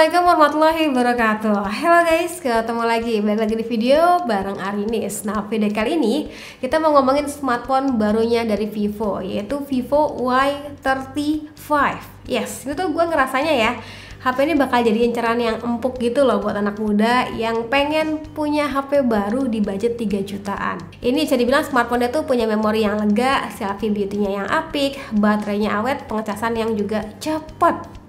Assalamualaikum warahmatullahi wabarakatuh. Halo guys, ketemu lagi, balik lagi di video bareng Arinis. Nah, video kali ini kita mau ngomongin smartphone barunya dari Vivo, yaitu Vivo Y35. Yes, itu tuh gue ngerasanya ya, HP ini bakal jadi inceran yang empuk gitu loh buat anak muda yang pengen punya HP baru di budget 3 jutaan. Ini bisa dibilang smartphone itu punya memori yang lega, selfie beauty-nya yang apik, baterainya awet, pengecasan yang juga cepet.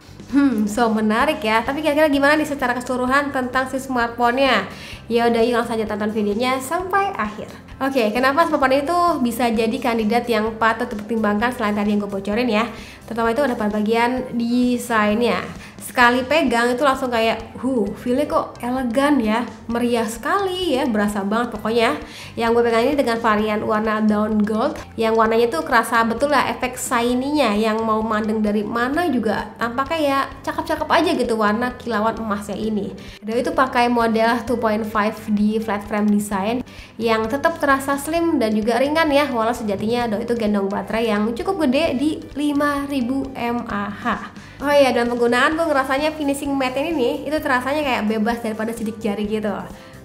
So menarik ya. Tapi kira-kira gimana nih secara keseluruhan tentang si smartphone-nya? Ya udah, yuk langsung aja tonton videonya sampai akhir. Oke, kenapa smartphone itu bisa jadi kandidat yang patut dipertimbangkan selain tadi yang gue bocorin ya? Terutama itu ada pada bagian desainnya. Sekali pegang itu langsung kayak, feelnya kok elegan ya, meriah sekali ya, berasa banget pokoknya. Yang gue pegang ini dengan varian warna dawn gold, yang warnanya tuh kerasa betul lah efek shiny-nya, yang mau mandeng dari mana juga tampaknya ya cakep-cakep aja gitu warna kilauan emasnya ini. Dan itu pakai model 2.5D flat frame design yang tetap terasa slim dan juga ringan ya, walau sejatinya itu gendong baterai yang cukup gede di 5000 mAh. Oh iya, dalam penggunaan gue ngerasanya finishing matte ini nih, itu terasanya kayak bebas daripada sidik jari gitu.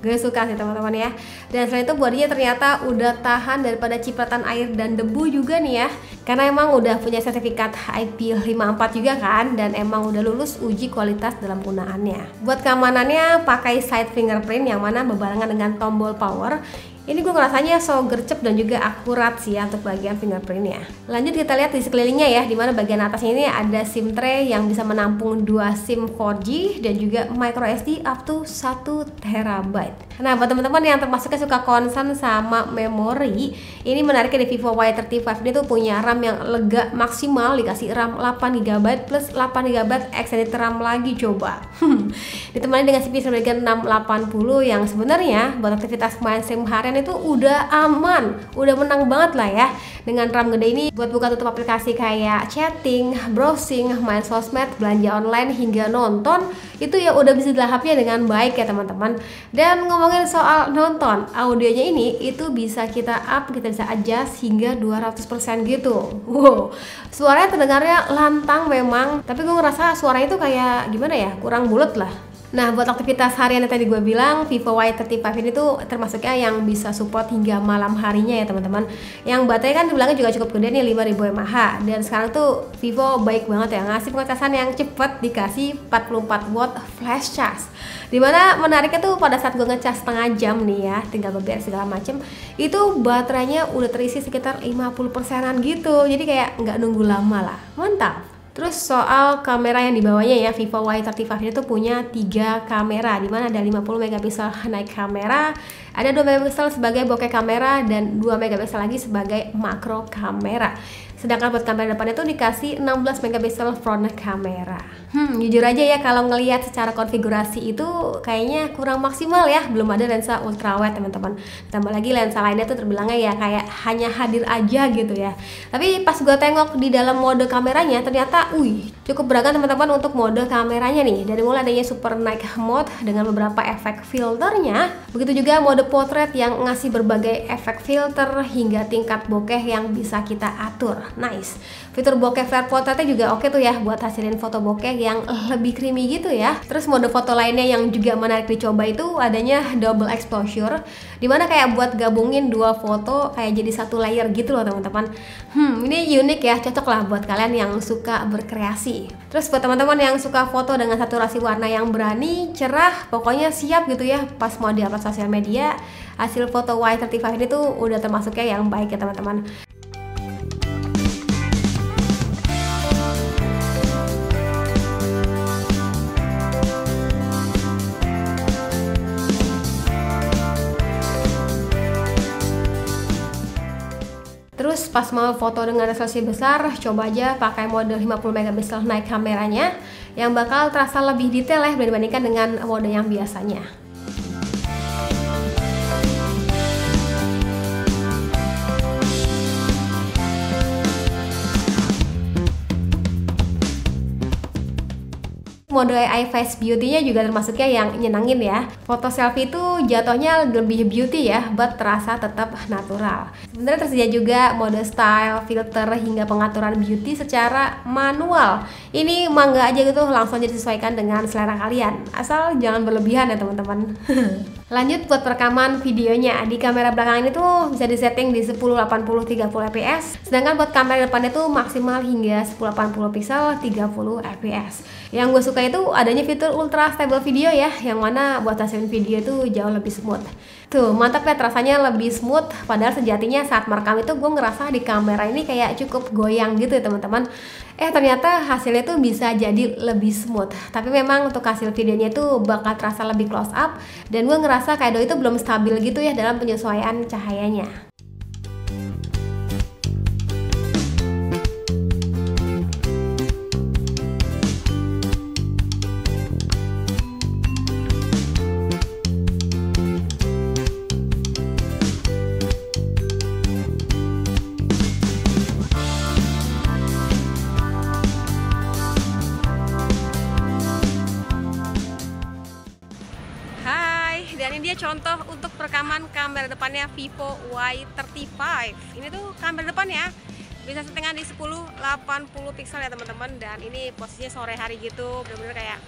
Gue suka sih teman-teman ya. Dan selain itu bodinya ternyata udah tahan daripada cipratan air dan debu juga nih ya. Karena emang udah punya sertifikat IP54 juga kan, dan emang udah lulus uji kualitas dalam penggunaannya. Buat keamanannya pakai side fingerprint yang mana berbarengan dengan tombol power. Ini gue ngerasanya so gercep dan juga akurat sih ya untuk bagian fingerprintnya. Lanjut kita lihat di sekelilingnya ya, dimana bagian atasnya ini ada SIM tray yang bisa menampung 2 SIM 4G dan juga micro SD up to 1 TB. Nah, buat teman-teman yang termasuknya suka concern sama memori, ini menariknya di Vivo Y35 ini tuh punya RAM yang lega maksimal, dikasih RAM 8GB plus 8GB extended RAM lagi coba. Ditemani dengan CPU Snapdragon 680 yang sebenarnya buat aktivitas main SIM harian itu udah aman, udah menang banget lah ya. Dengan RAM gede ini buat buka tutup aplikasi kayak chatting, browsing, main sosmed, belanja online hingga nonton, itu ya udah bisa dilahapnya dengan baik ya teman-teman. Dan ngomongin soal nonton, audionya ini itu bisa kita up, kita bisa adjust hingga 200% gitu. Wow, suaranya terdengarnya lantang memang, tapi gue ngerasa suaranya itu kayak gimana ya, kurang bulat lah. Nah, buat aktivitas harian yang tadi gue bilang, Vivo Y35 ini tuh termasuknya yang bisa support hingga malam harinya ya teman-teman. Yang baterai kan dibilangnya juga cukup gede nih, 5000 mAh. Dan sekarang tuh Vivo baik banget ya, ngasih pengecasan yang cepet, dikasih 44 watt flash charge. Dimana menariknya tuh pada saat gue ngecas setengah jam nih ya, tinggal beberes segala macem, itu baterainya udah terisi sekitar 50%an gitu. Jadi kayak nggak nunggu lama lah, mantap. Terus soal kamera yang dibawanya ya, Vivo Y35 ini tuh punya 3 kamera, dimana ada 50 megapiksel night kamera, ada 2 megapiksel sebagai bokeh kamera, dan 2 megapiksel lagi sebagai makro kamera. Sedangkan buat kamera depannya tuh dikasih 16 megapiksel front kamera. Jujur aja ya, kalau ngelihat secara konfigurasi itu kayaknya kurang maksimal ya, belum ada lensa ultrawide teman-teman. Tambah lagi lensa lainnya tuh terbilangnya ya kayak hanya hadir aja gitu ya. Tapi pas gue tengok di dalam mode kameranya ternyata cukup beragam teman-teman untuk mode kameranya nih. Dari mulai adanya super night mode dengan beberapa efek filternya, begitu juga mode portrait yang ngasih berbagai efek filter hingga tingkat bokeh yang bisa kita atur. Nice. Fitur bokeh flare portraitnya juga oke tuh ya buat hasilin foto bokeh yang lebih creamy gitu ya. Terus mode foto lainnya yang juga menarik dicoba itu adanya double exposure, dimana kayak buat gabungin 2 foto kayak jadi 1 layer gitu loh teman-teman. Ini unik ya, cocok lah buat kalian yang suka berkreasi. Terus buat teman-teman yang suka foto dengan saturasi warna yang berani, cerah, pokoknya siap gitu ya pas mau di-upload sosial media, hasil foto Y35 ini tuh udah termasuknya yang baik ya teman-teman. Terus pas mau foto dengan resolusi besar, coba aja pakai mode 50 megapiksel night kameranya yang bakal terasa lebih detail ya dibandingkan dengan mode yang biasanya. mode AI face beauty-nya juga termasuknya yang nyenangin ya. Foto selfie itu jatuhnya lebih beauty ya, but terasa tetap natural. Sebenarnya tersedia juga mode style, filter, hingga pengaturan beauty secara manual. Ini mangga aja gitu, langsung aja disesuaikan dengan selera kalian. Asal jangan berlebihan ya teman-teman. Lanjut buat perekaman videonya. Di kamera belakang ini tuh bisa disetting di 1080 30 fps. Sedangkan buat kamera depannya tuh maksimal hingga 1080 pixel 30 fps. Yang gue suka itu adanya fitur ultra stable video ya, yang mana buat hasilin video itu jauh lebih smooth. Tuh mantap ya, rasanya lebih smooth. Padahal sejatinya saat merekam itu gue ngerasa di kamera ini kayak cukup goyang gitu ya teman-teman. Ternyata hasilnya tuh bisa jadi lebih smooth. Tapi memang untuk hasil videonya tuh bakal terasa lebih close up. Dan gue ngerasa Kaido itu belum stabil gitu ya dalam penyesuaian cahayanya. Dan ini dia contoh untuk perekaman kamera depannya Vivo Y35. Ini tuh kamera depan ya, bisa settingan di 1080 pixel ya teman-teman. Dan ini posisinya sore hari gitu, bener-bener kayak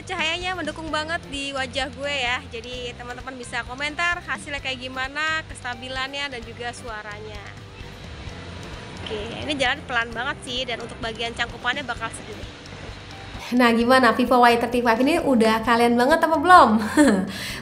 cahayanya mendukung banget di wajah gue ya. Jadi teman-teman bisa komentar hasilnya kayak gimana, kestabilannya dan juga suaranya. Oke, ini jalan pelan banget sih, dan untuk bagian cangkupannya bakal segini. Nah gimana, Vivo Y35 ini udah kalian banget apa belum?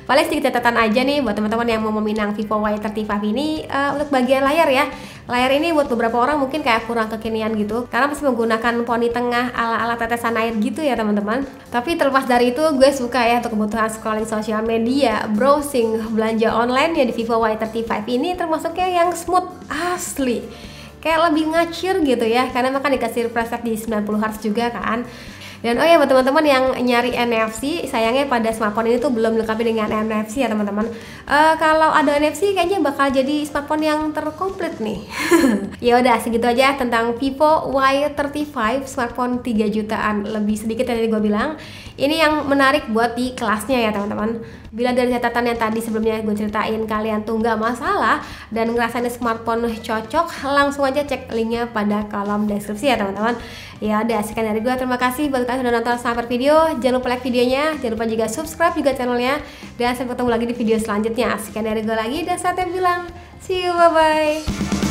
Paling sedikit catatan aja nih buat teman-teman yang mau meminang Vivo Y35 ini. Untuk bagian layar ya, layar ini buat beberapa orang mungkin kayak kurang kekinian gitu, karena masih menggunakan poni tengah ala-ala tetesan air gitu ya teman-teman. Tapi terlepas dari itu, gue suka ya untuk kebutuhan scrolling sosial media, browsing, belanja online ya di Vivo Y35 ini termasuknya yang smooth asli. Kayak lebih ngacir gitu ya, karena makan dikasih refresh rate di 90Hz juga kan. Dan oh ya buat teman-teman yang nyari NFC, sayangnya pada smartphone ini tuh belum dilengkapi dengan NFC ya teman-teman. Kalau ada NFC kayaknya bakal jadi smartphone yang terkomplit nih. Ya udah segitu aja tentang Vivo Y35, smartphone 3 jutaan lebih sedikit yang tadi gue bilang. Ini yang menarik buat di kelasnya ya teman-teman. Bila dari catatan yang tadi sebelumnya gue ceritain kalian tuh nggak masalah dan ngerasain smartphone cocok, langsung aja cek linknya pada kolom deskripsi ya teman-teman. Ya udah, sekian dari gue, terima kasih buat kalian sudah nonton sampai video. Jangan lupa like videonya, jangan lupa juga subscribe juga channelnya, dan sampai ketemu lagi di video selanjutnya. Sekian dari gue lagi, dan saatnya bilang see you, bye bye.